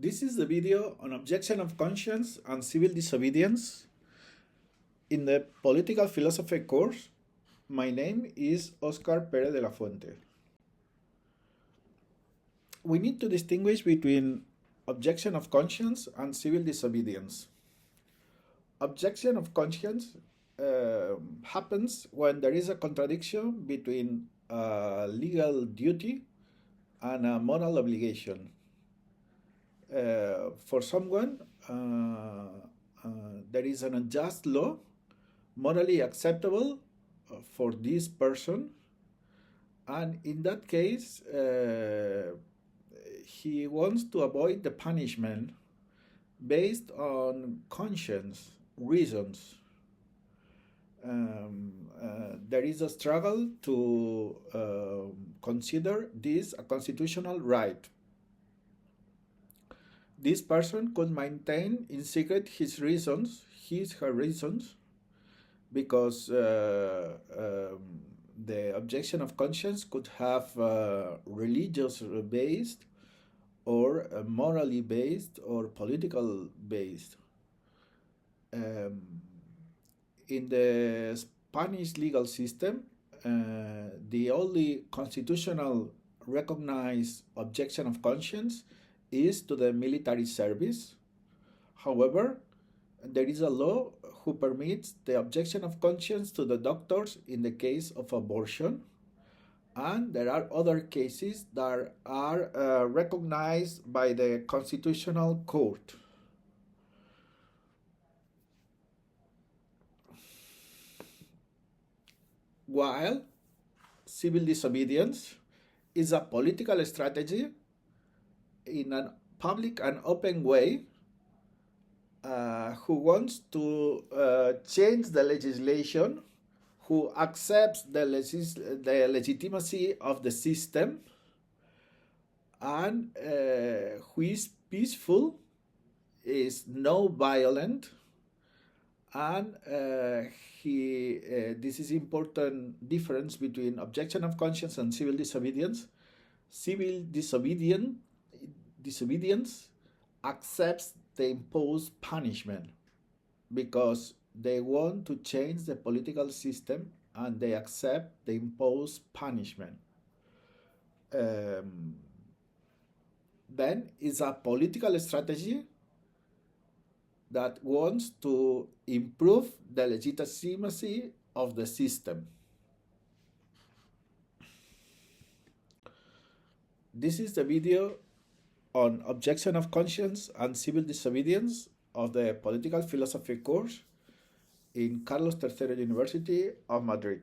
This is the video on objection of conscience and civil disobedience. In the political philosophy course, my name is Oscar Pérez de la Fuente. We need to distinguish between objection of conscience and civil disobedience. Objection of conscience happens when there is a contradiction between a legal duty and a moral obligation. For someone, there is an unjust law morally acceptable for this person, and in that case, he wants to avoid the punishment based on conscience reasons. There is a struggle to consider this a constitutional right. This person could maintain in secret his her reasons, because the objection of conscience could have religious based or morally based or political based. In the Spanish legal system, the only constitutional recognized objection of conscience is to the military service. However, there is a law who permits the objection of conscience to the doctors in the case of abortion, and there are other cases that are recognized by the Constitutional Court. While civil disobedience is a political strategy in a public and open way, who wants to change the legislation, who accepts the legitimacy of the system, and who is peaceful, is no violent, and this is important difference between objection of conscience and civil disobedience. Civil disobedience accepts the imposed punishment because they want to change the political system and they accept the imposed punishment. Then it's a political strategy that wants to improve the legitimacy of the system. This is the video on objection of conscience and civil disobedience of the political philosophy course in Carlos III University of Madrid.